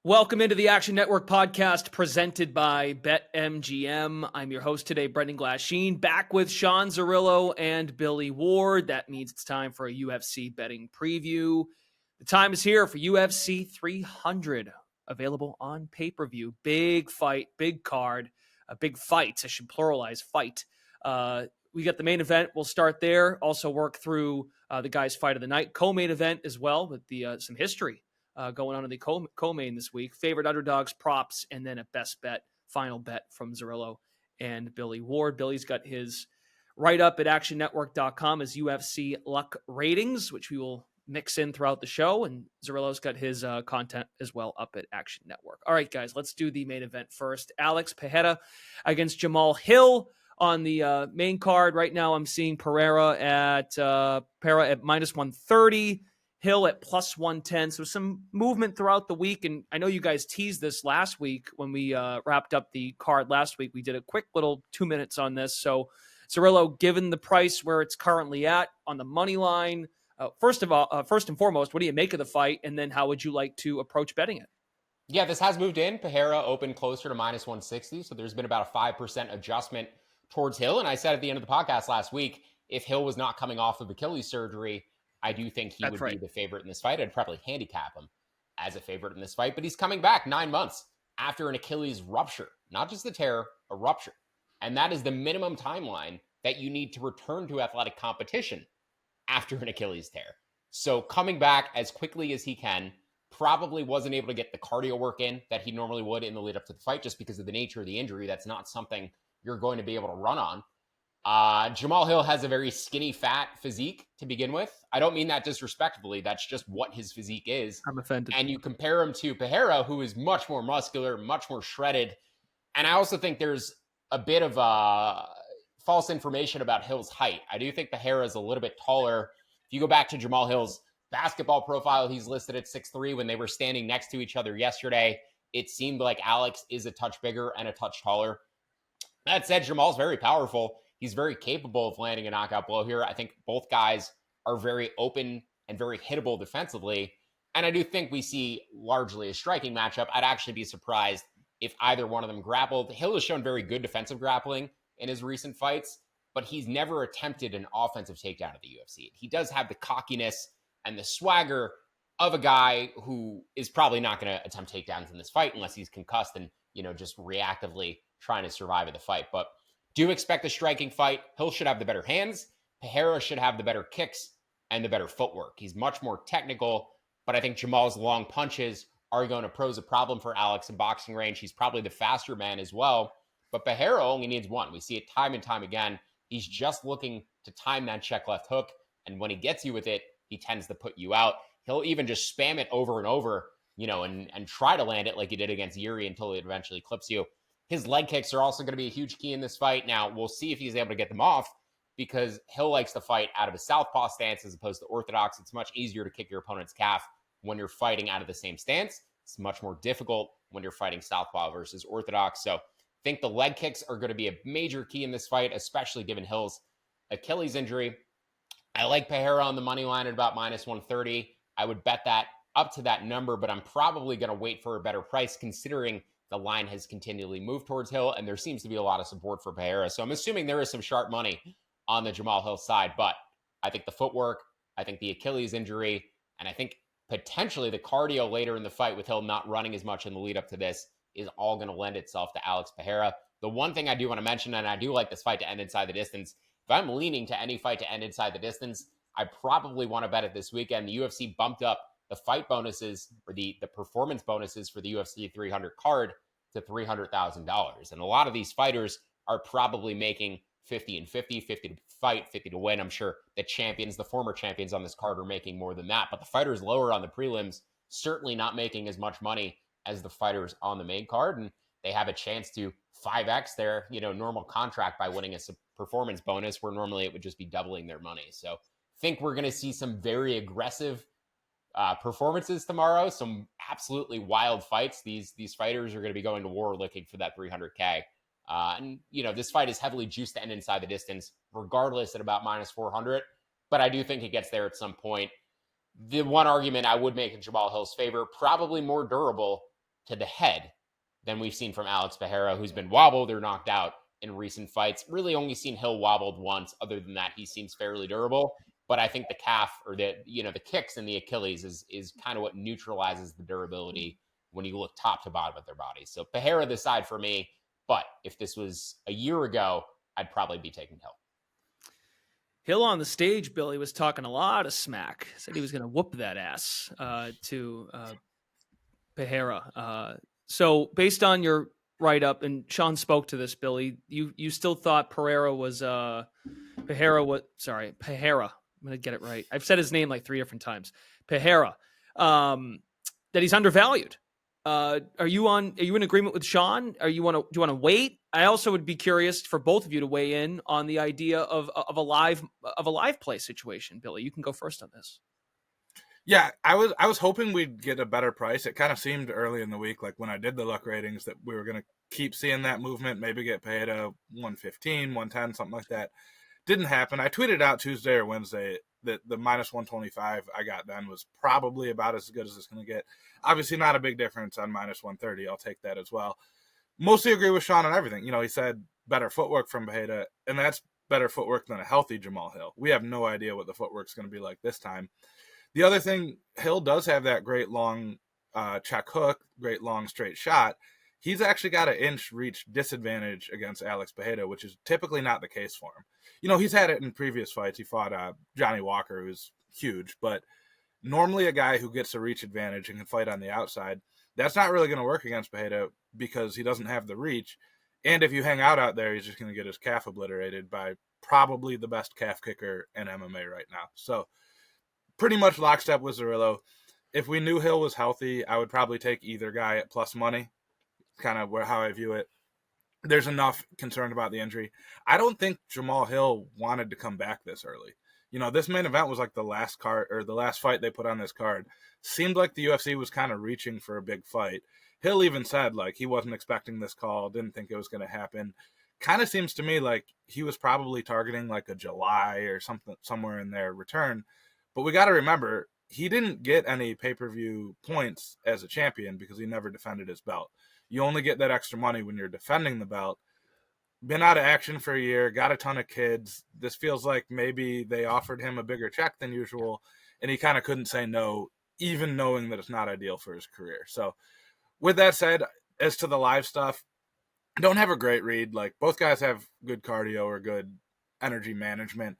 Welcome into the Action Network podcast presented by BetMGM. I'm your host today, Brendan Glasheen, back with Sean Zerillo and Billy Ward. That means it's time for a UFC betting preview. The time is here for UFC 300, available on pay-per-view. Big fight, big card, big fights. I should pluralize fight. We got the main event. We'll start there. Also work through the guys' fight of the night. Co-main event as well with the some history going on in the co-main this week. Favorite underdogs, props, and then a best bet, final bet from Zerillo and Billy Ward. Billy's got his write-up at actionnetwork.com as UFC luck ratings, which we will mix in throughout the show. And Zerillo's got his content as well up at Action Network. All right, guys, let's do the main event first. Alex Pereira against Jamahal Hill on the main card. Right now I'm seeing Pereira at minus 130. Hill at plus 110. So some movement throughout the week. And I know you guys teased this last week when we wrapped up the card last week. We did a quick little 2 minutes on this. So Zerillo, given the price where it's currently at on the money line, first and foremost, what do you make of the fight? And then how would you like to approach betting it? Yeah, this has moved in. Pereira opened closer to minus 160. So there's been about a 5% adjustment towards Hill. And I said at the end of the podcast last week, if Hill was not coming off of Achilles surgery, I do think he would be the favorite in this fight. I'd probably handicap him as a favorite in this fight, but he's coming back 9 months after an Achilles rupture, not just the tear, a rupture. And that is the minimum timeline that you need to return to athletic competition after an Achilles tear. So coming back as quickly as he can, probably wasn't able to get the cardio work in that he normally would in the lead up to the fight, just because of the nature of the injury. That's not something you're going to be able to run on. Jamahal Hill has a very skinny, fat physique to begin with. I don't mean that disrespectfully. That's just what his physique is. I'm offended. And you compare him to Pereira, who is much more muscular, much more shredded. And I also think there's a bit of false information about Hill's height. I do think Pereira is a little bit taller. If you go back to Jamahal Hill's basketball profile, he's listed at 6'3". When they were standing next to each other yesterday, it seemed like Alex is a touch bigger and a touch taller. That said, Jamal's very powerful. He's very capable of landing a knockout blow here. I think both guys are very open and very hittable defensively. And I do think we see largely a striking matchup. I'd actually be surprised if either one of them grappled. Hill has shown very good defensive grappling in his recent fights, but he's never attempted an offensive takedown at the UFC. He does have the cockiness and the swagger of a guy who is probably not going to attempt takedowns in this fight unless he's concussed and, just reactively trying to survive in the fight. But do expect a striking fight. Hill should have the better hands. Pereira should have the better kicks and the better footwork. He's much more technical, but I think Jamal's long punches are going to pose a problem for Alex in boxing range. He's probably the faster man as well, but Pereira only needs one. We see it time and time again. He's just looking to time that check left hook, and when he gets you with it, he tends to put you out. He'll even just spam it over and over, and try to land it like he did against Jiri until it eventually clips you. His leg kicks are also going to be a huge key in this fight. Now, we'll see if he's able to get them off, because Hill likes to fight out of a southpaw stance as opposed to orthodox. It's much easier to kick your opponent's calf when you're fighting out of the same stance. It's much more difficult when you're fighting southpaw versus orthodox. So I think the leg kicks are going to be a major key in this fight, especially given Hill's Achilles injury. I like Pereira on the money line at about minus 130. I would bet that up to that number, but I'm probably going to wait for a better price considering the line has continually moved towards Hill, and there seems to be a lot of support for Pereira. So I'm assuming there is some sharp money on the Jamahal Hill side, but I think the footwork, I think the Achilles injury, and I think potentially the cardio later in the fight with Hill not running as much in the lead up to this is all going to lend itself to Alex Pereira. The one thing I do want to mention, and I do like this fight to end inside the distance, if I'm leaning to any fight to end inside the distance, I probably want to bet it this weekend. The UFC bumped up the fight bonuses, or the performance bonuses for the UFC 300 card to $300,000. And a lot of these fighters are probably making 50 and 50 to fight, 50 to win. I'm sure the former champions on this card are making more than that, but the fighters lower on the prelims certainly not making as much money as the fighters on the main card. And they have a chance to 5X their, normal contract by winning a performance bonus, where normally it would just be doubling their money. So I think we're going to see some very aggressive performances tomorrow, some absolutely wild fights. These fighters are going to be going to war looking for that 300K. And this fight is heavily juiced to end inside the distance, regardless at about minus 400. But I do think it gets there at some point. The one argument I would make in Jamahal Hill's favor, probably more durable, to the head than we've seen from Alex Pereira, who's been wobbled or knocked out in recent fights. Really only seen Hill wobbled once. Other than that, he seems fairly durable. But I think the calf or the kicks in the Achilles is kind of what neutralizes the durability when you look top to bottom of their bodies. So Pereira the side for me. But if this was a year ago, I'd probably be taking Hill. Hill on the stage, Billy, was talking a lot of smack. Said he was going to whoop that ass to Pereira. So based on your write-up, and Sean spoke to this, Billy, you still thought Pereira. I'm going to get it right. I've said his name like 3 different times. Pereira. That he's undervalued. Are you in agreement with Sean? Do you want to wait? I also would be curious for both of you to weigh in on the idea of a live play situation. Billy, you can go first on this. Yeah, I was hoping we'd get a better price. It kind of seemed early in the week, like when I did the luck ratings, that we were going to keep seeing that movement, maybe get paid a 115, 110, something like that. Didn't happen. I tweeted out Tuesday or Wednesday that the minus 125 I got then was probably about as good as it's going to get. Obviously not a big difference on minus 130. I'll take that as well. Mostly agree with Sean on everything. He said better footwork from Pereira, and that's better footwork than a healthy Jamahal Hill. We have no idea what the footwork's going to be like this time. The other thing, Hill does have that great long check hook, great long straight shot. He's actually got an inch reach disadvantage against Alex Pereira, which is typically not the case for him. He's had it in previous fights. He fought Johnny Walker, who's huge, but normally a guy who gets a reach advantage and can fight on the outside, that's not really going to work against Pereira because he doesn't have the reach. And if you hang out there, he's just going to get his calf obliterated by probably the best calf kicker in MMA right now. So pretty much lockstep with Zerillo. If we knew Hill was healthy, I would probably take either guy at plus money. Kind of how I view it. There's enough concern about the injury. I don't think Jamahal Hill wanted to come back this early. This main event was like the last card or the last fight they put on this card. Seemed like the UFC was kind of reaching for a big fight. Hill even said like he wasn't expecting this call, didn't think it was going to happen. Kind of seems to me like he was probably targeting like a July or something somewhere in their return. But we got to remember, he didn't get any pay-per-view points as a champion because he never defended his belt. You only get that extra money when you're defending the belt. Been out of action for a year, got a ton of kids. This feels like maybe they offered him a bigger check than usual, and he kind of couldn't say no, even knowing that it's not ideal for his career. So with that said, as to the live stuff, don't have a great read. Like both guys have good cardio or good energy management.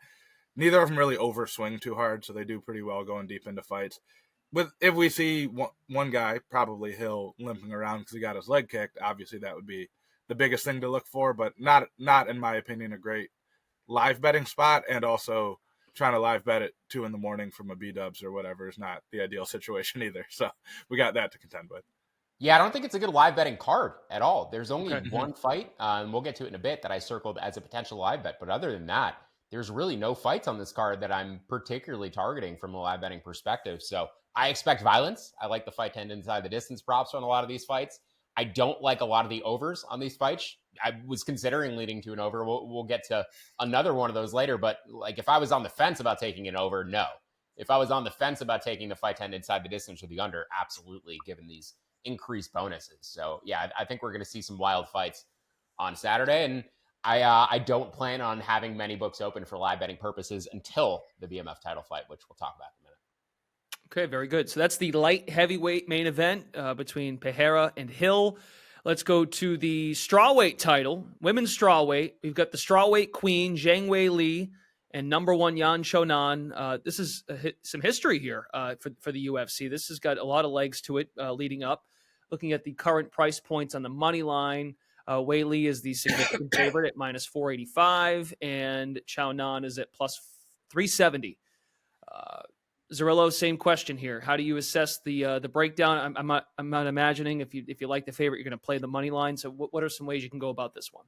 Neither of them really overswing too hard, so they do pretty well going deep into fights. If we see one guy, probably Hill, limping around because he got his leg kicked, obviously that would be the biggest thing to look for, but not in my opinion, a great live betting spot. And also trying to live bet at 2 a.m. from a B-dubs or whatever is not the ideal situation either. So we got that to contend with. Yeah, I don't think it's a good live betting card at all. There's only one fight, and we'll get to it in a bit, that I circled as a potential live bet. But other than that, there's really no fights on this card that I'm particularly targeting from a live betting perspective. So I expect violence. I like the fight to end inside the distance props on a lot of these fights. I don't like a lot of the overs on these fights. I was considering leading to an over. We'll get to another one of those later. But like if I was on the fence about taking an over, no. If I was on the fence about taking the fight to end inside the distance or the under, absolutely, given these increased bonuses. So yeah, I think we're going to see some wild fights on Saturday. And I don't plan on having many books open for live betting purposes until the BMF title fight, which we'll talk about in a minute. Okay, very good. So that's the light heavyweight main event between Pereira and Hill. Let's go to the strawweight title, women's strawweight. We've got the strawweight queen, Zhang Weili, and number 1, Yan Xiaonan. This is some history here for the UFC. This has got a lot of legs to it leading up. Looking at the current price points on the money line, Weili is the significant favorite at minus 485, and Xiaonan is at plus 370. Zerillo, same question here. How do you assess the breakdown? I'm not imagining if you like the favorite, you're going to play the money line. So what are some ways you can go about this one?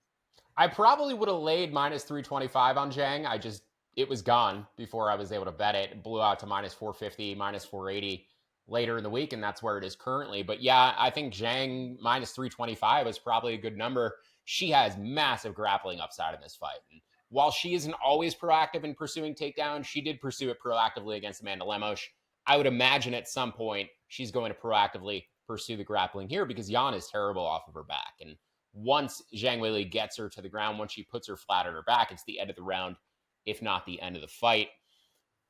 I probably would have laid minus 325 on Zhang. It was gone before I was able to bet it. It blew out to minus 450, minus 480 later in the week, and that's where it is currently. But yeah, I think Zhang minus 325 is probably a good number. She has massive grappling upside in this fight. And while she isn't always proactive in pursuing takedowns, she did pursue it proactively against Amanda Lemos. I would imagine at some point she's going to proactively pursue the grappling here because Yan is terrible off of her back. And once Zhang Weili gets her to the ground, once she puts her flat on her back, it's the end of the round, if not the end of the fight.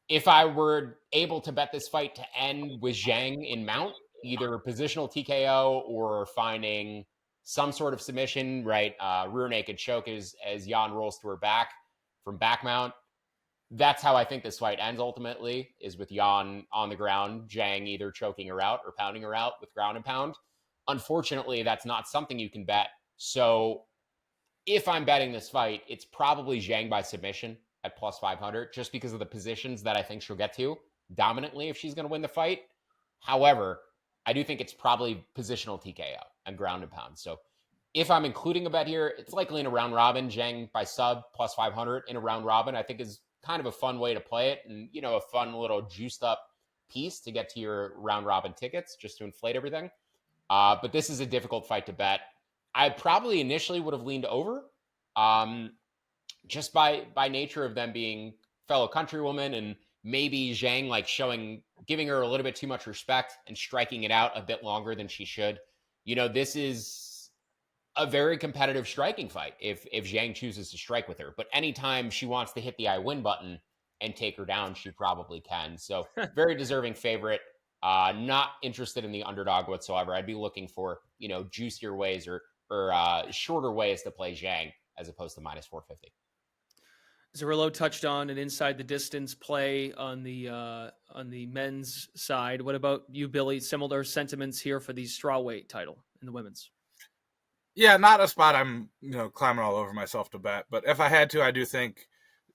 If I were able to bet this fight to end with Zhang in mount, either positional TKO or finding some sort of submission, right? Rear naked choke as Yan rolls to her back from back mount. That's how I think this fight ends ultimately, is with Yan on the ground, Zhang either choking her out or pounding her out with ground and pound. Unfortunately, that's not something you can bet. So if I'm betting this fight, it's probably Zhang by submission at plus 500, just because of the positions that I think she'll get to dominantly if she's going to win the fight. However, I do think it's probably positional TKO and ground and pound. So if I'm including a bet here, it's likely in a round robin. Zhang by sub plus 500 in a round robin, I think is kind of a fun way to play it, and, you know, a fun little juiced up piece to get to your round robin tickets just to inflate everything. But this is a difficult fight to bet. I probably initially would have leaned over, just by nature of them being fellow countrywomen, and maybe Zhang like giving her a little bit too much respect and striking it out a bit longer than she should. You know, this is a very competitive striking fight if Zhang chooses to strike with her. But anytime she wants to hit the I win button and take her down, she probably can. So very deserving favorite. Not interested in the underdog whatsoever. I'd be looking for, you know, juicier ways or shorter ways to play Zhang as opposed to minus 450. Zerillo touched on an inside the distance play on the men's side. What about you, Billy? Similar sentiments here for the strawweight title in the women's? Yeah, not a spot I'm, climbing all over myself to bet. But if I had to, I do think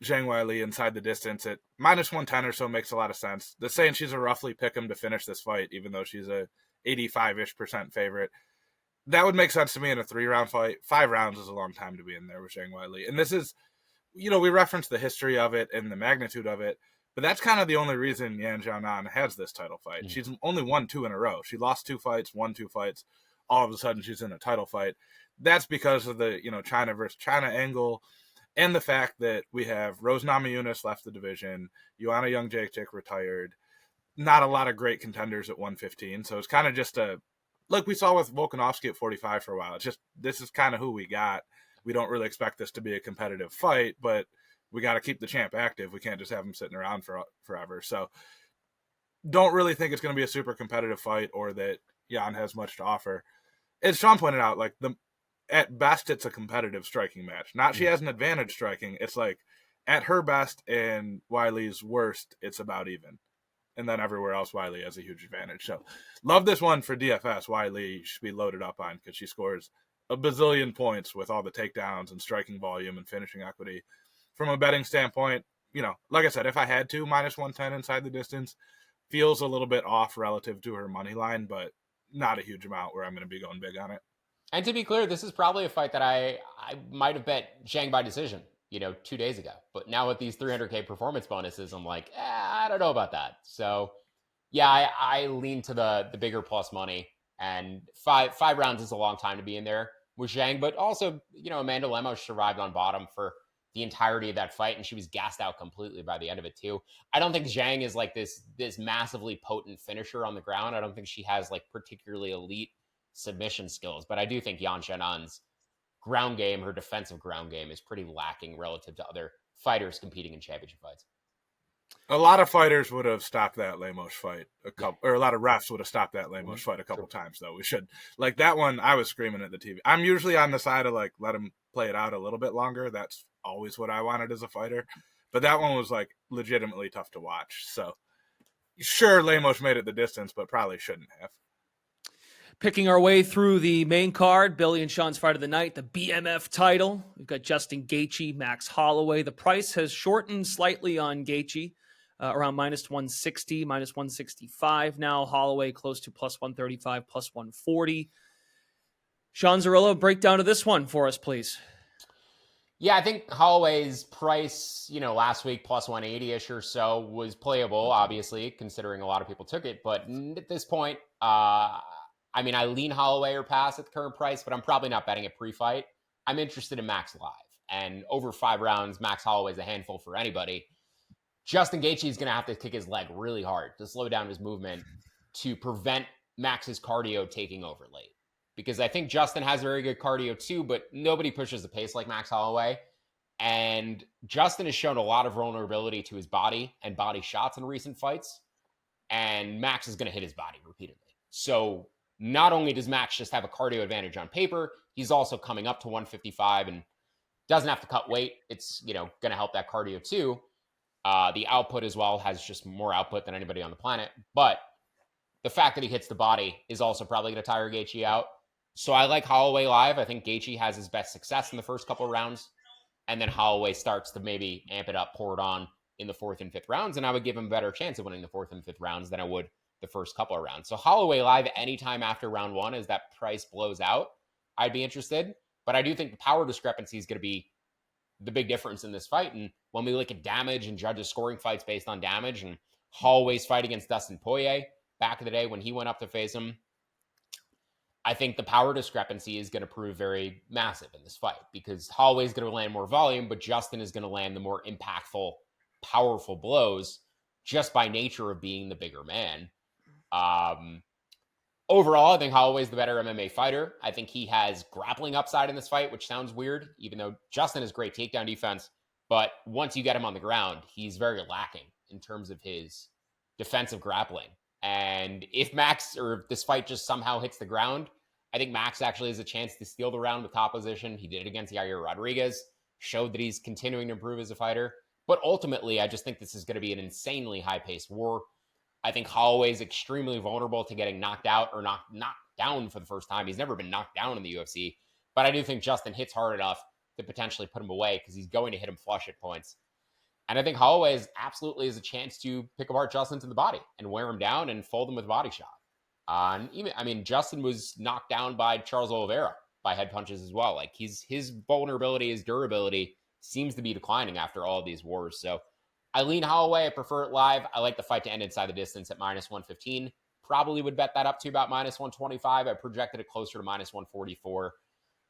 Zhang Weili inside the distance at minus 110 or so makes a lot of sense. The saying she's a roughly pick 'em to finish this fight, even though she's a 85-ish% favorite. That would make sense to me in a 3-round fight. 5 rounds is a long time to be in there with Zhang Weili. And this is, we referenced the history of it and the magnitude of it, but that's kind of the only reason Yan Xiaonan has this title fight. Mm-hmm. She's only won 2 in a row. She lost 2 fights, won 2 fights. All of a sudden, she's in a title fight. That's because of the, China versus China angle, and the fact that we have Rose Namajunas left the division, Joanna Jędrzejczyk retired, not a lot of great contenders at 115. So it's kind of just like we saw with Volkanovski at 45 for a while. It's just, this is kind of who we got. We don't really expect this to be a competitive fight, but we got to keep the champ active. We can't just have him sitting around forever. So don't really think it's going to be a super competitive fight or that Yan has much to offer. As Sean pointed out, at best, it's a competitive striking match. Not she has an advantage striking. It's like at her best and Weili's worst, it's about even. And then everywhere else, Weili has a huge advantage. So love this one for DFS. Weili should be loaded up on because she scores a bazillion points with all the takedowns and striking volume and finishing equity. From a betting standpoint, like I said, if I had to, minus 110 inside the distance feels a little bit off relative to her money line, but not a huge amount where I'm going to be going big on it. And to be clear, this is probably a fight that I might have bet Zhang by decision, 2 days ago. But now with these 300K performance bonuses, I'm like, I don't know about that. So, yeah, I lean to the bigger plus money. And five rounds is a long time to be in there with Zhang. But also, Amanda Lemos survived on bottom for the entirety of that fight, and she was gassed out completely by the end of it too. I don't think Zhang is like this massively potent finisher on the ground. I don't think she has particularly elite submission skills, but I do think Yan Xiaonan's ground game, her defensive ground game, is pretty lacking relative to other fighters competing in championship fights. A lot of fighters would have stopped that Lemos fight or a lot of refs would have stopped that Lemos fight a couple times, though. We should that one. I was screaming at the TV. I'm usually on the side of let him play it out a little bit longer. That's always what I wanted as a fighter, but that one was legitimately tough to watch. So sure, Lemos made it the distance, but probably shouldn't have. Picking our way through the main card, Billy and Sean's fight of the night, the BMF title. We've got Justin Gaethje, Max Holloway. The price has shortened slightly on Gaethje, around minus 160, minus 165 now. Holloway close to plus 135, plus 140. Sean Zerillo, breakdown of this one for us, please. Yeah, I think Holloway's price, last week plus 180-ish or so was playable, obviously, considering a lot of people took it. But at this point, I lean Holloway or pass at the current price, but I'm probably not betting it pre-fight. I'm interested in Max live. And over 5 rounds, Max Holloway's a handful for anybody. Justin Gaethje is going to have to kick his leg really hard to slow down his movement to prevent Max's cardio taking over late. Because I think Justin has very good cardio too, but nobody pushes the pace like Max Holloway. And Justin has shown a lot of vulnerability to his body and body shots in recent fights. And Max is going to hit his body repeatedly. So not only does Max just have a cardio advantage on paper, he's also coming up to 155 and doesn't have to cut weight. It's, going to help that cardio too. The output as well has just more output than anybody on the planet. But the fact that he hits the body is also probably going to tire Gaethje out. So I like Holloway live. I think Gaethje has his best success in the first couple of rounds. And then Holloway starts to maybe amp it up, pour it on in the 4th and 5th rounds. And I would give him a better chance of winning the 4th and 5th rounds than I would the first couple of rounds. So Holloway live anytime after round 1 as that price blows out, I'd be interested. But I do think the power discrepancy is going to be the big difference in this fight. And when we look at damage and judges scoring fights based on damage, and Holloway's fight against Dustin Poirier back in the day when he went up to face him, I think the power discrepancy is going to prove very massive in this fight because Holloway's going to land more volume, but Justin is going to land the more impactful, powerful blows just by nature of being the bigger man. Overall, I think Holloway's the better MMA fighter. I think he has grappling upside in this fight, which sounds weird, even though Justin has great takedown defense. But once you get him on the ground, he's very lacking in terms of his defensive grappling. And if Max or if this fight just somehow hits the ground, I think Max actually has a chance to steal the round with top position. He did it against Yair Rodriguez, showed that he's continuing to improve as a fighter. But ultimately, I just think this is going to be an insanely high-paced war. I think Holloway's extremely vulnerable to getting knocked out or knocked down for the first time. He's never been knocked down in the UFC. But I do think Justin hits hard enough to potentially put him away because he's going to hit him flush at points. And I think Holloway absolutely has a chance to pick apart Justin to the body and wear him down and fold him with a body shot. Justin was knocked down by Charles Oliveira by head punches as well. Like his vulnerability, his durability seems to be declining after all of these wars. So I lean Holloway. I prefer it live. I like the fight to end inside the distance at -115. Probably would bet that up to about -125. I projected it closer to -144.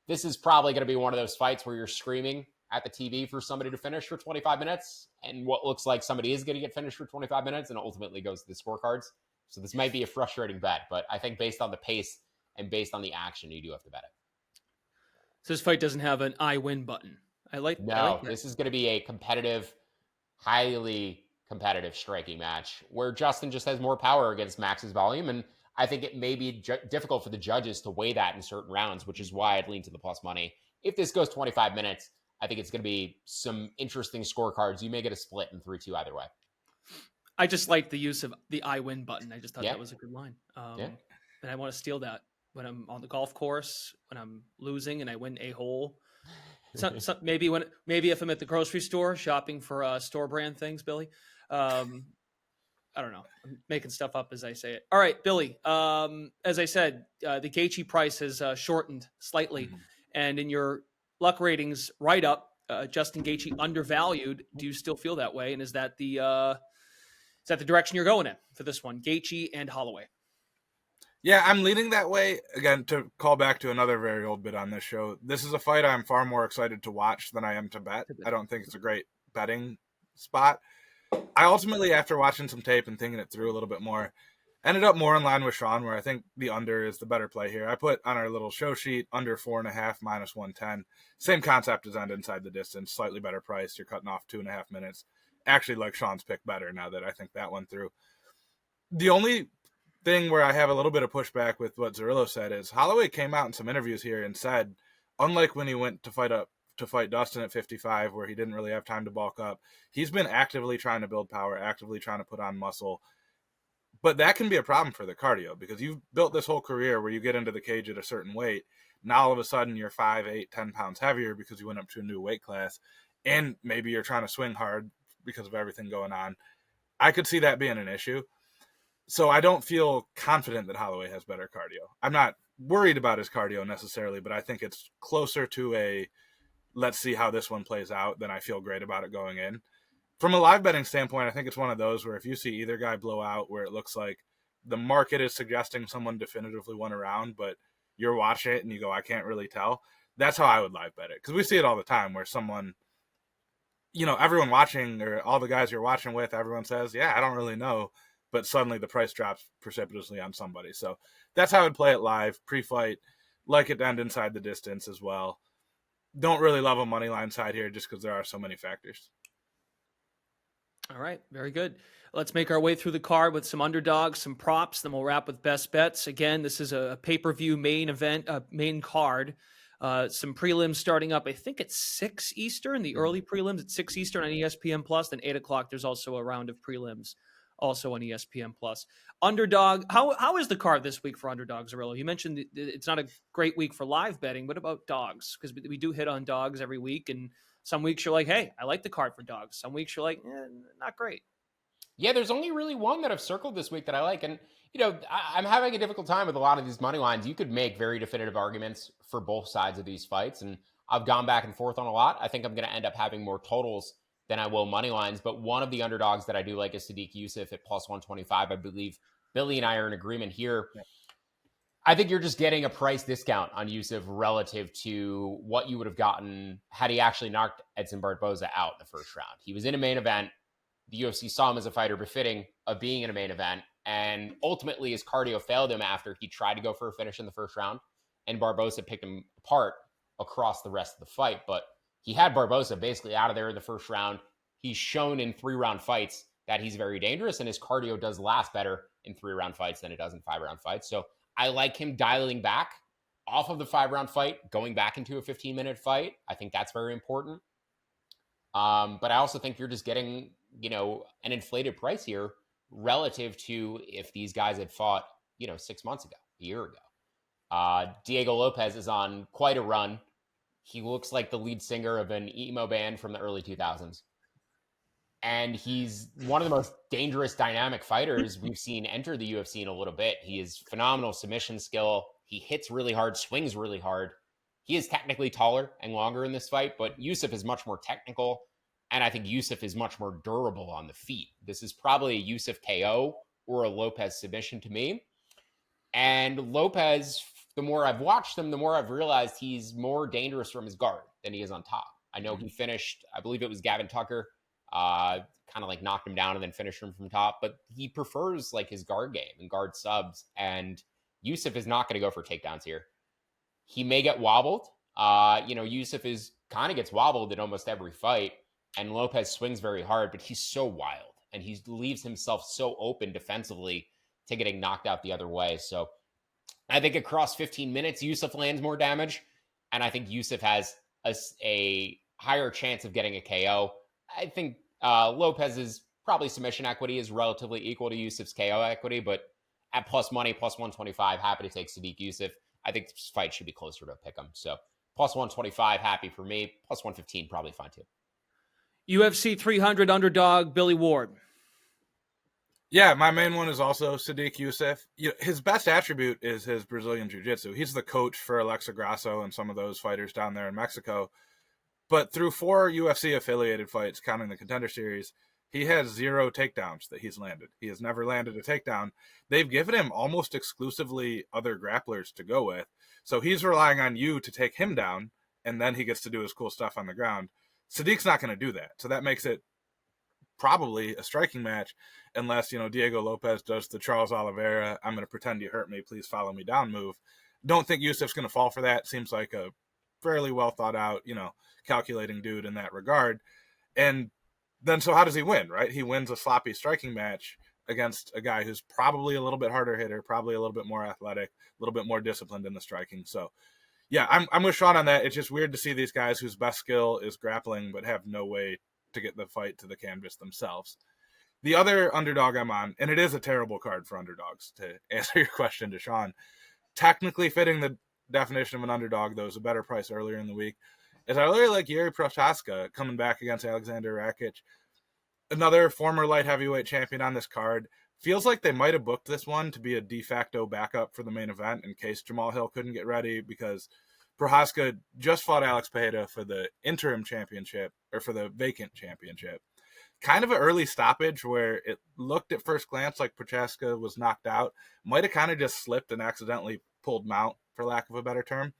This is probably going to be one of those fights where you're screaming at the TV for somebody to finish for 25 minutes, and what looks like somebody is going to get finished for 25 minutes and ultimately goes to the scorecards. So this might be a frustrating bet, but I think based on the pace and based on the action, you do have to bet it. So this fight doesn't have an I win button. I like that. This is going to be a competitive, highly competitive striking match where Justin just has more power against Max's volume, and I think it may be difficult for the judges to weigh that in certain rounds, which is why I'd lean to the plus money. If this goes 25 minutes, I think it's going to be some interesting scorecards. You may get a split in 3-2 either way. I just like the use of the I win button. I just thought that was a good line. And I want to steal that when I'm on the golf course, when I'm losing and I win a hole. Maybe if I'm at the grocery store shopping for store brand things, Billy. I don't know. I'm making stuff up as I say it. All right, Billy. As I said, the Gaethje price has shortened slightly, and in your luck ratings write up, Justin Gaethje undervalued. Do you still feel that way? And is that the direction you're going in for this one, Gaethje and Holloway? Yeah, I'm leaning that way. Again, to call back to another very old bit on this show, this is a fight I'm far more excited to watch than I am to bet. I don't think it's a great betting spot. I ultimately, after watching some tape and thinking it through a little bit more, ended up more in line with Sean, where I think the under is the better play here. I put on our little show sheet, under 4.5, -110. Same concept as end inside the distance, slightly better price. You're cutting off 2.5 minutes. Actually like Sean's pick better now that I think that one through. The only thing where I have a little bit of pushback with what Zerillo said is Holloway came out in some interviews here and said, unlike when he went to fight Dustin at 55, where he didn't really have time to bulk up, he's been actively trying to build power, actively trying to put on muscle. But that can be a problem for the cardio because you've built this whole career where you get into the cage at a certain weight. Now all of a sudden you're 5, 8, 10 pounds heavier because you went up to a new weight class, and maybe you're trying to swing hard because of everything going on. I could see that being an issue. So I don't feel confident that Holloway has better cardio. I'm not worried about his cardio necessarily, but I think it's closer to a let's see how this one plays out than I feel great about it going in. From a live betting standpoint, I think it's one of those where if you see either guy blow out where it looks like the market is suggesting someone definitively won a round, but you're watching it and you go, I can't really tell. That's how I would live bet it. Because we see it all the time where someone, everyone watching or all the guys you're watching with, everyone says, yeah, I don't really know. but suddenly the price drops precipitously on somebody. So that's how I'd play it live, pre-fight, like it to end inside the distance as well. Don't really love a money line side here just because there are so many factors. All right, very good. Let's make our way through the card with some underdogs, some props, then we'll wrap with best bets. Again, this is a pay-per-view main event, main card. Some prelims starting up, I think at 6 Eastern, the early prelims at 6 Eastern on ESPN+. Then 8 o'clock, there's also a round of prelims also on ESPN+. Underdog, how is the card this week for underdogs, Arillo? You mentioned it's not a great week for live betting. What about dogs? Because we do hit on dogs every week, and some weeks you're like, hey, I like the card for dogs. Some weeks you're like, not great. Yeah, there's only really one that I've circled this week that I like. And, I'm having a difficult time with a lot of these money lines. You could make very definitive arguments for both sides of these fights. And I've gone back and forth on a lot. I think I'm going to end up having more totals than I will money lines. But one of the underdogs that I do like is Sodiq Yusuff at plus 125. I believe Billy and I are in agreement here. Yeah. I think you're just getting a price discount on Yusuff relative to what you would have gotten had he actually knocked Edson Barboza out in the first round. He was in a main event. The UFC saw him as a fighter befitting of being in a main event. And ultimately, his cardio failed him after he tried to go for a finish in the first round. And Barboza picked him apart across the rest of the fight. But he had Barboza basically out of there in the first round. He's shown in 3-round fights that he's very dangerous. And his cardio does last better in 3-round fights than it does in 5-round fights. So I like him dialing back off of the 5-round fight, going back into a 15-minute fight. I think that's very important. But I also think you're just getting, an inflated price here relative to if these guys had fought, 6 months ago, a year ago. Diego Lopes is on quite a run. He looks like the lead singer of an emo band from the early 2000s. And he's one of the most dangerous dynamic fighters we've seen enter the UFC in a little bit. He has phenomenal submission skill. He hits really hard, swings really hard. He is technically taller and longer in this fight, but Yusuff is much more technical. And I think Yusuff is much more durable on the feet. This is probably a Yusuff KO or a Lopes submission to me. And Lopes, the more I've watched him, the more I've realized he's more dangerous from his guard than he is on top. I know he finished, I believe it was Gavin Tucker, kind of like knocked him down and then finished him from top, but he prefers like his guard game and guard subs. And Yusuff is not going to go for takedowns here. He may get wobbled. Yusuff is kind of gets wobbled in almost every fight. And Lopes swings very hard, but he's so wild and he leaves himself so open defensively to getting knocked out the other way. So I think across 15 minutes, Yusuff lands more damage. And I think Yusuff has a higher chance of getting a KO. I think Lopez's probably submission equity is relatively equal to Yusuff's KO equity, but at plus money, plus 125, happy to take Sodiq Yusuff. I think this fight should be closer to a pick 'em. So plus 125, happy for me. Plus 115, probably fine too. UFC 300 underdog, Billy Ward. Yeah, my main one is also Sodiq Yusuff. His best attribute is his Brazilian jiu-jitsu. He's the coach for Alexa Grasso and some of those fighters down there in Mexico. But through 4 UFC-affiliated fights, counting the Contender Series, he has 0 takedowns that he's landed. He has never landed a takedown. They've given him almost exclusively other grapplers to go with. So he's relying on you to take him down, and then he gets to do his cool stuff on the ground. Sadiq's not going to do that. So that makes it probably a striking match unless, Diego Lopes does the Charles Oliveira, I'm going to pretend you hurt me, please follow me down move. Don't think Yusuff's going to fall for that. Seems like a fairly well thought out, calculating dude in that regard. And then so how does he win, right? He wins a sloppy striking match against a guy who's probably a little bit harder hitter, probably a little bit more athletic, a little bit more disciplined in the striking. So yeah, I'm with Sean on that. It's just weird to see these guys whose best skill is grappling but have no way to get the fight to the canvas themselves. The other underdog I'm on, and it is a terrible card for underdogs, to answer your question to Sean, technically fitting the definition of an underdog, though, is a better price earlier in the week, is I really like Jiri Prochazka coming back against Aleksandar Rakic. Another former light heavyweight champion on this card. Feels like they might have booked this one to be a de facto backup for the main event in case Jamahal couldn't get ready, because Prochazka just fought Alex Pereira for the interim championship, or for the vacant championship. Kind of an early stoppage where it looked at first glance like Prochazka was knocked out. Might have kind of just slipped and accidentally pulled mount, for lack of a better term.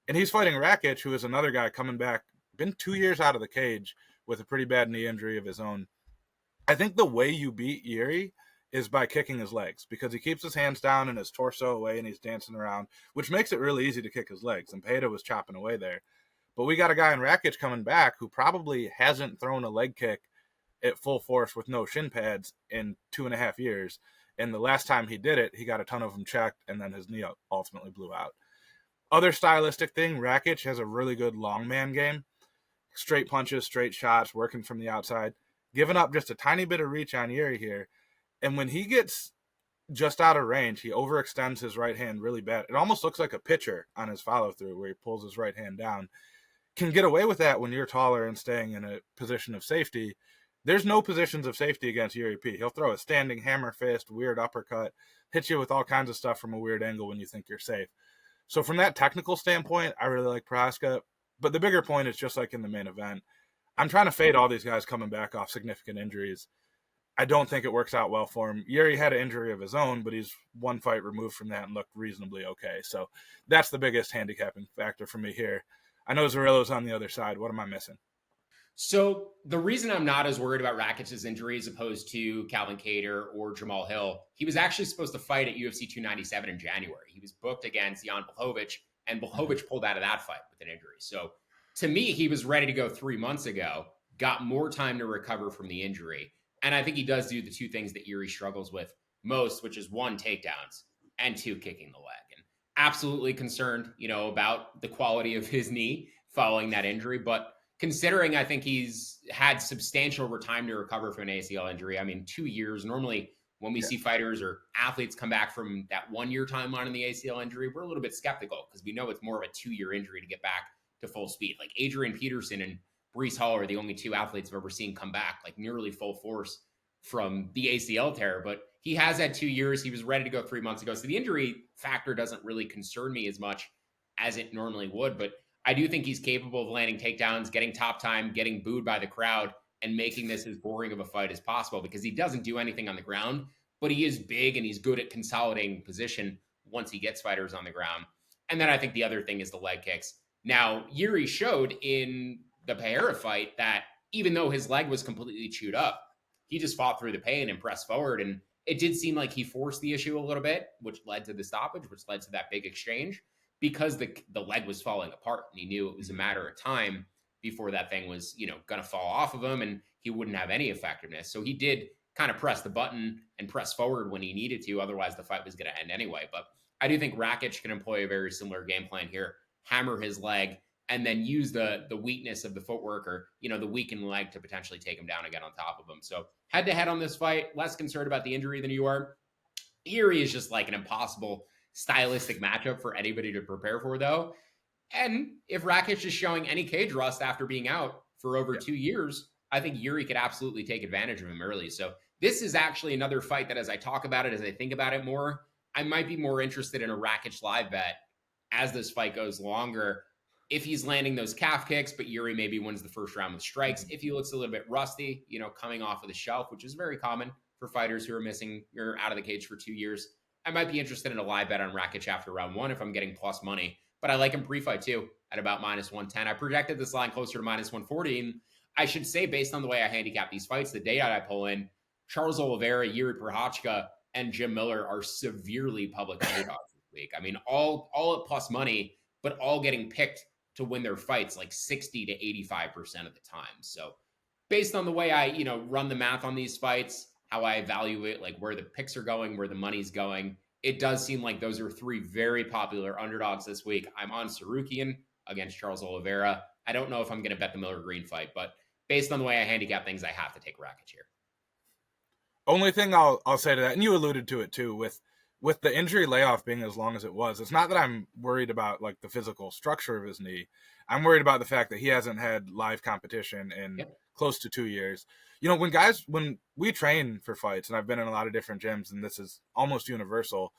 And he's fighting Rakic, who is another guy coming back, been 2 years out of the cage with a pretty bad knee injury of his own. I think the way you beat Jiri is by kicking his legs, because he keeps his hands down and his torso away and he's dancing around, which makes it really easy to kick his legs. And Pereira was chopping away there. But we got a guy in Rakic coming back who probably hasn't thrown a leg kick at full force with no shin pads in 2.5 years. And the last time he did it, he got a ton of them checked, and then his knee ultimately blew out. Other stylistic thing, Rakic has a really good long man game. Straight punches, straight shots, working from the outside. Giving up just a tiny bit of reach on Jiri here. And when he gets just out of range, he overextends his right hand really bad. It almost looks like a pitcher on his follow-through where he pulls his right hand down. Can get away with that when you're taller and staying in a position of safety. There's no positions of safety against Jiri P. He'll throw a standing hammer fist, weird uppercut, hit you with all kinds of stuff from a weird angle when you think you're safe. So from that technical standpoint, I really like Prochazka. But the bigger point is, just like in the main event, I'm trying to fade all these guys coming back off significant injuries. I don't think it works out well for him. Jiri had an injury of his own, but he's one fight removed from that and looked reasonably okay. So that's the biggest handicapping factor for me here. I know Zerillo's on the other side. What am I missing? So the reason I'm not as worried about Rakic's injury as opposed to Calvin Kattar or Jamahal Hill, he was actually supposed to fight at UFC 297 in January. He was booked against Jan Blachowicz, and Blachowicz pulled out of that fight with an injury. So to me, he was ready to go 3 months ago, got more time to recover from the injury. And I think he does do the two things that Jiri struggles with most, which is 1, takedowns, and 2, kicking the leg. And absolutely concerned, about the quality of his knee following that injury. But considering I think he's had substantial time to recover from an ACL injury, 2 years, normally when we see fighters or athletes come back from that 1-year timeline in the ACL injury, we're a little bit skeptical because we know it's more of a 2-year injury to get back to full speed. Like Adrian Peterson and Breece Hall are the only 2 athletes I've ever seen come back like nearly full force from the ACL tear, but he has had 2 years. He was ready to go 3 months ago. So the injury factor doesn't really concern me as much as it normally would, but I do think he's capable of landing takedowns, getting top time, getting booed by the crowd, and making this as boring of a fight as possible because he doesn't do anything on the ground, but he is big and he's good at consolidating position once he gets fighters on the ground. And then I think the other thing is the leg kicks. Now, Jiri showed in the Pereira fight that even though his leg was completely chewed up, he just fought through the pain and pressed forward. And it did seem like he forced the issue a little bit, which led to the stoppage, which led to that big exchange because the leg was falling apart. And he knew it was a matter of time before that thing was, going to fall off of him and he wouldn't have any effectiveness. So he did kind of press the button and press forward when he needed to. Otherwise, the fight was going to end anyway. But I do think Rakic can employ a very similar game plan here, hammer his leg, and then use the weakness of the footwork or, the weakened leg to potentially take him down again on top of him. So head to head on this fight, less concerned about the injury than you are. Jiri is just like an impossible stylistic matchup for anybody to prepare for, though. And if Rakic is showing any cage rust after being out for over 2 years, I think Jiri could absolutely take advantage of him early. So this is actually another fight that as I talk about it, as I think about it more, I might be more interested in a Rakic live bet as this fight goes longer. If he's landing those calf kicks, but Jiri maybe wins the first round with strikes. If he looks a little bit rusty, coming off of the shelf, which is very common for fighters who are missing or out of the cage for 2 years, I might be interested in a live bet on Rakic after round 1 if I'm getting plus money. But I like him pre-fight too at about -110. I projected this line closer to -140. And I should say, based on the way I handicap these fights, the data I pull in, Charles Oliveira, Jiri Prochazka, and Jim Miller are severely public underdogs this week. All at plus money, but all getting picked to win their fights like 60 to 85% of the time. So based on the way I, run the math on these fights, how I evaluate like where the picks are going, where the money's going, it does seem like those are 3 very popular underdogs this week. I'm on Sarukian against Charles Oliveira. I don't know if I'm going to bet the Miller Green fight, but based on the way I handicap things, I have to take Rakic here. Only thing I'll say to that, and you alluded to it too, with the injury layoff being as long as it was, it's not that I'm worried about like the physical structure of his knee. I'm worried about the fact that he hasn't had live competition in close to 2 years. When we train for fights, and I've been in a lot of different gyms, and this is almost universal,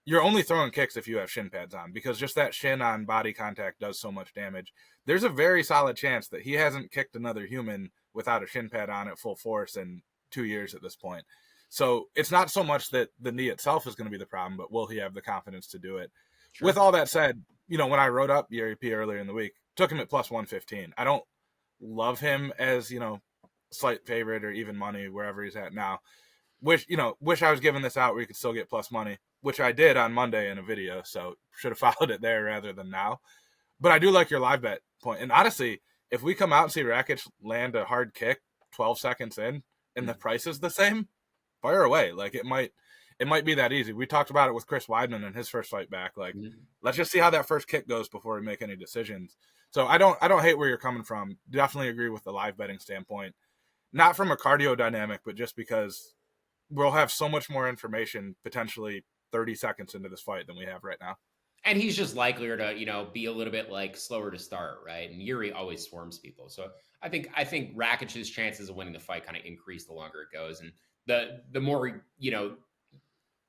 you're only throwing kicks if you have shin pads on, because just that shin on body contact does so much damage. There's a very solid chance that he hasn't kicked another human without a shin pad on at full force in 2 years at this point. So it's not so much that the knee itself is going to be the problem, but will he have the confidence to do it? Sure. With all that said, when I wrote up Jiri P earlier in the week, took him at plus 115. I don't love him as, slight favorite or even money wherever he's at now. wish I was giving this out where you could still get plus money, which I did on Monday in a video. So should have followed it there rather than now. But I do like your live bet point. And honestly, if we come out and see Rakic land a hard kick 12 seconds in and the price is the same, fire away. Like it might be that easy. We talked about it with Chris Weidman in his first fight back. Like, let's just see how that first kick goes before we make any decisions. So I don't hate where you're coming from. Definitely agree with the live betting standpoint. Not from a cardio dynamic, but just because we'll have so much more information potentially 30 seconds into this fight than we have right now. And he's just likelier to, be a little bit like slower to start, right? And Jiri always swarms people. So I think Rakic's chances of winning the fight kind of increase the longer it goes. And the more,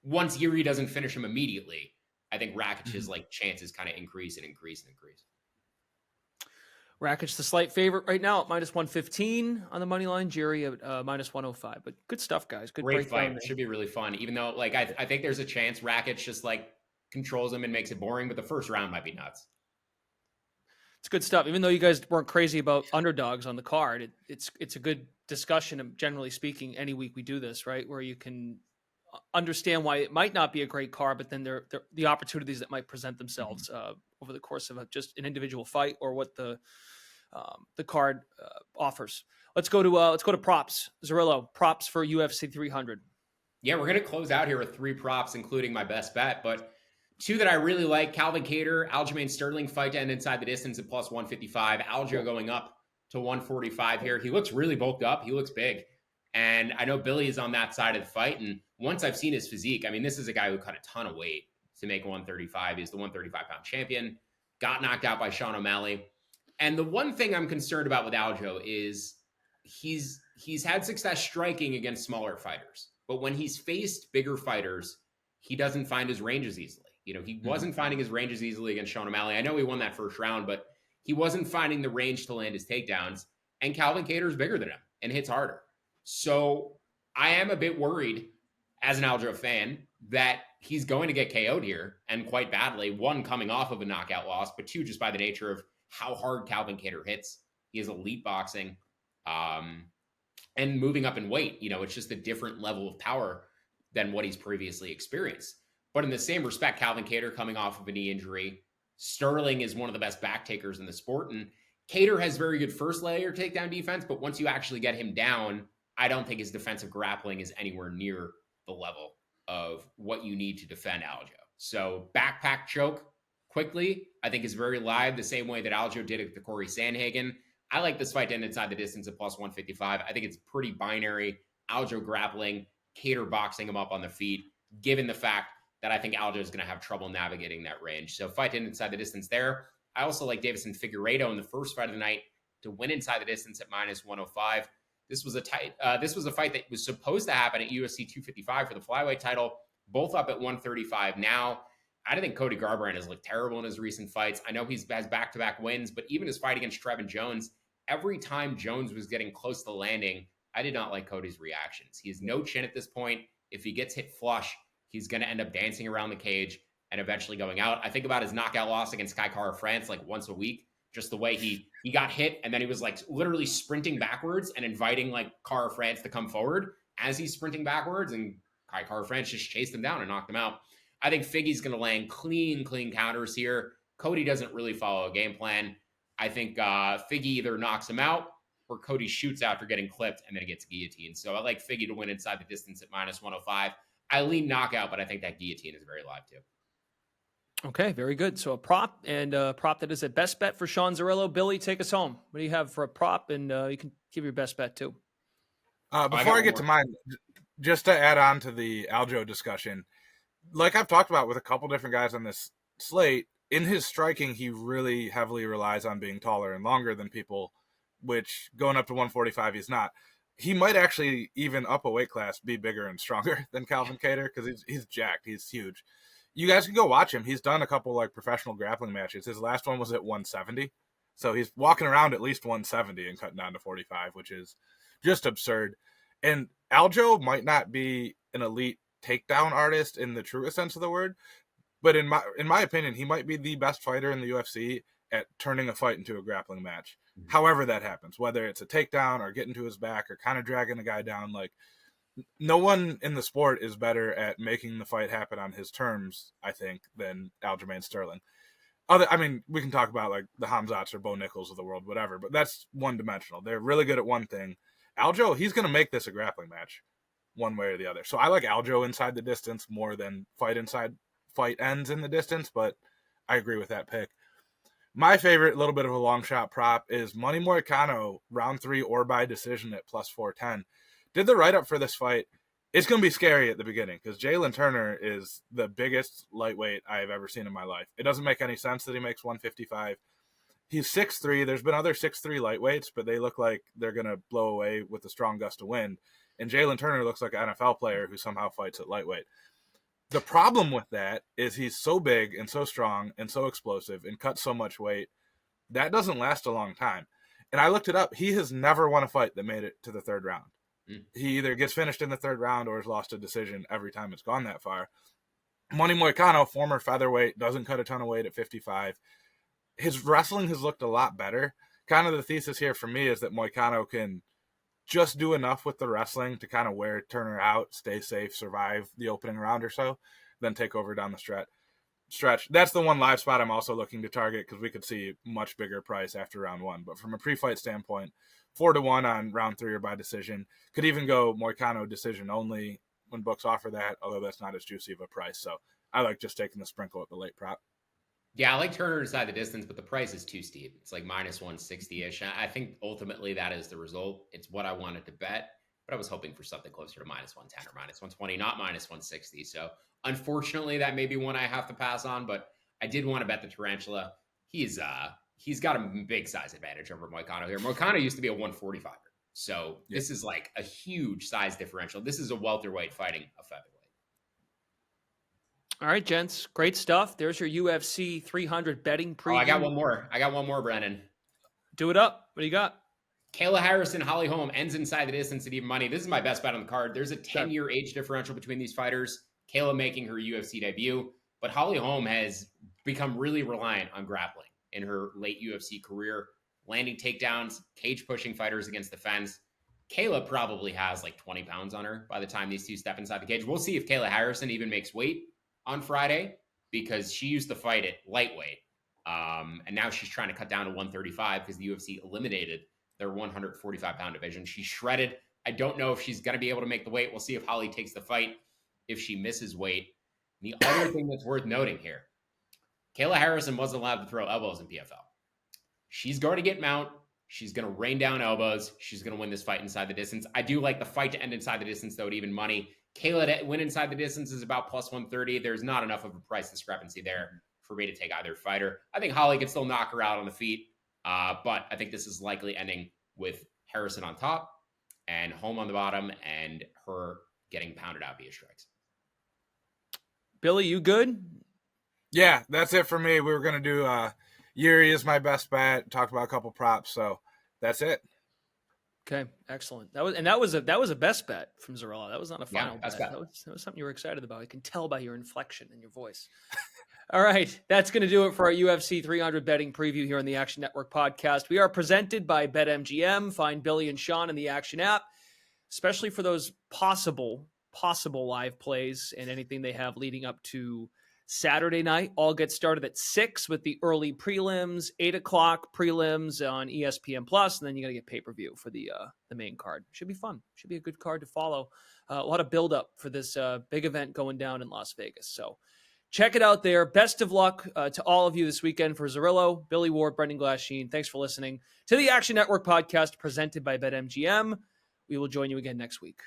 once Jiri doesn't finish him immediately, I think Rakic's like chances kind of increase and increase and increase. Rakic, the slight favorite right now at -115 on the money line. Jiri at -105. But good stuff, guys. Good Great breakdown. fight. Should be really fun. Even though, like, I think there's a chance Rakic just like controls him and makes it boring, but the first round might be nuts. It's good stuff. Even though you guys weren't crazy about underdogs on the card, it's a good discussion, generally speaking, any week we do this, right? Where you can understand why it might not be a great card, but then there the opportunities that might present themselves over the course of just an individual fight or what the card offers. Let's go to props. Zerillo, props for UFC 300. Yeah, we're gonna close out here with 3 props, including my best bet, but 2 that I really like: Calvin Kattar, Aljamain Sterling fight to end inside the distance at +155. Aljo going up to 145 here. He looks really bulked up. He looks big. And I know Billy is on that side of the fight. And once I've seen his physique, I mean, this is a guy who cut a ton of weight to make 135. He's the 135-pound champion. Got knocked out by Sean O'Malley. And the one thing I'm concerned about with Aljo is he's had success striking against smaller fighters. But when he's faced bigger fighters, he doesn't find his ranges easily. He wasn't finding his ranges easily against Sean O'Malley. I know he won that first round, but he wasn't finding the range to land his takedowns. And Calvin Kattar is bigger than him and hits harder. So I am a bit worried as an Aljo fan that he's going to get KO'd here, and quite badly. 1, coming off of a knockout loss, but 2, just by the nature of how hard Calvin Kattar hits. He has elite boxing and moving up in weight. It's just a different level of power than what he's previously experienced. But in the same respect, Calvin Kattar coming off of a knee injury, Sterling is one of the best back takers in the sport. And Kattar has very good first layer takedown defense, but once you actually get him down, I don't think his defensive grappling is anywhere near the level of what you need to defend Aljo. So backpack choke quickly, I think is very live, the same way that Aljo did it to Corey Sandhagen. I like this fight to end inside the distance at +155. I think it's pretty binary. Aljo grappling, Kattar boxing him up on the feet, given the fact that I think Aljo is going to have trouble navigating that range. So fight to end inside the distance there. I also like Deiveson Figueiredo in the first fight of the night to win inside the distance at -105. This was a fight that was supposed to happen at UFC 255 for the flyweight title, both up at 135 now. I don't think Cody Garbrandt has looked terrible in his recent fights. I know he has back-to-back wins, but even his fight against Trevin Jones, every time Jones was getting close to landing, I did not like Cody's reactions. He has no chin at this point. If he gets hit flush, he's going to end up dancing around the cage and eventually going out. I think about his knockout loss against Kai Kara France like once a week. Just the way he got hit, and then he was like literally sprinting backwards and inviting like Kara France to come forward as he's sprinting backwards, and Kai Kara France just chased him down and knocked him out. I think Figgy's going to land clean counters here. Cody doesn't really follow a game plan. I think Figgy either knocks him out or Cody shoots after getting clipped and then he gets guillotined. So I like Figgy to win inside the distance at -105. I lean knockout, but I think that guillotine is very live too. Okay, very good. So a prop, and a prop that is a best bet for Sean Zerillo. Billy, take us home. What do you have for a prop? And you can give your best bet too. Before I get to mine, just to add on to the Aljo discussion, like I've talked about with a couple different guys on this slate, in his striking, he really heavily relies on being taller and longer than people, which going up to 145, he's not. He might actually, even up a weight class, be bigger and stronger than Calvin Kattar because he's jacked. He's huge. You guys can go watch him. He's done a couple like professional grappling matches. His last one was at 170. So he's walking around at least 170 and cutting down to 45, which is just absurd. And Aljo might not be an elite takedown artist in the truest sense of the word, but in my opinion, he might be the best fighter in the UFC at turning a fight into a grappling match. Mm-hmm. However that happens, whether it's a takedown or getting to his back or kind of dragging the guy down, like no one in the sport is better at making the fight happen on his terms, I think, than Aljamain Sterling. We can talk about like the Hamzats or Bo Nichols of the world, whatever, but that's one-dimensional. They're really good at one thing. Aljo, he's going to make this a grappling match one way or the other. So I like Aljo inside the distance more than fight ends in the distance, but I agree with that pick. My favorite little bit of a long shot prop is Money Moicano, round 3 or by decision at plus 410. Did the write-up for this fight. It's going to be scary at the beginning because Jalin Turner is the biggest lightweight I've ever seen in my life. It doesn't make any sense that he makes 155. He's 6'3". There's been other 6'3" lightweights, but they look like they're going to blow away with a strong gust of wind. And Jalin Turner looks like an NFL player who somehow fights at lightweight. The problem with that is he's so big and so strong and so explosive and cuts so much weight. That doesn't last a long time. And I looked it up. He has never won a fight that made it to the third round. He either gets finished in the third round or has lost a decision every time it's gone that far. Money Moicano, former featherweight, doesn't cut a ton of weight at 55. His wrestling has looked a lot better. Kind of the thesis here for me is that Moicano can just do enough with the wrestling to kind of wear Turner out, stay safe, survive the opening round or so, then take over down the stretch. That's the one live spot I'm also looking to target because we could see much bigger price after round 1. But from a pre-fight standpoint, 4-1 on round 3 or by decision. Could even go Moicano decision only when books offer that, although that's not as juicy of a price. So I like just taking the sprinkle at the late prop. Yeah, I like Turner inside the distance, but the price is too steep. It's like minus 160-ish. I think ultimately that is the result. It's what I wanted to bet, but I was hoping for something closer to minus 110 or minus 120, not minus 160. So unfortunately, that may be one I have to pass on, but I did want to bet the Tarantula. He's got a big size advantage over Moicano here. Moicano used to be a 145er. So This is like a huge size differential. This is a welterweight fighting a featherweight. All right, gents. Great stuff. There's your UFC 300 betting preview. Oh, I got one more, Brennan. Do it up. What do you got? Kayla Harrison, Holly Holm ends inside the distance at even money. This is my best bet on the card. There's a 10-year age differential between these fighters. Kayla making her UFC debut, but Holly Holm has become really reliant on grappling in her late UFC career, landing takedowns, cage pushing fighters against the fence. Kayla probably has like 20 pounds on her by the time these two step inside the cage. We'll see if Kayla Harrison even makes weight on Friday because she used to fight at lightweight. And now she's trying to cut down to 135 because the UFC eliminated their 145-pound division. She's shredded. I don't know if she's going to be able to make the weight. We'll see if Holly takes the fight, if she misses weight. And the other thing that's worth noting here, Kayla Harrison wasn't allowed to throw elbows in PFL. She's going to get mount. She's going to rain down elbows. She's going to win this fight inside the distance. I do like the fight to end inside the distance, though, at even money. Kayla to win inside the distance is about plus 130. There's not enough of a price discrepancy there for me to take either fighter. I think Holly can still knock her out on the feet, but I think this is likely ending with Harrison on top and Holm on the bottom and her getting pounded out via strikes. Billy, you good? Yeah, that's it for me. We were going to do Jiri is my best bet. Talked about a couple props, so that's it. Okay, excellent. That was a best bet from Zarella. That was not a final bet. That was something you were excited about. I can tell by your inflection in your voice. All right, that's going to do it for our UFC 300 betting preview here on the Action Network podcast. We are presented by BetMGM. Find Billy and Sean in the Action app, especially for those possible live plays and anything they have leading up to Saturday night. All get started at 6 with the early prelims, 8 o'clock prelims on ESPN Plus, and then you got to get pay-per-view for the main card. Should be fun. Should be a good card to follow. A lot of build-up for this big event going down in Las Vegas. So check it out there. Best of luck to all of you this weekend. For Zerillo, Billy Ward, Brendan Glasheen, thanks for listening to the Action Network podcast presented by BetMGM. We will join you again next week.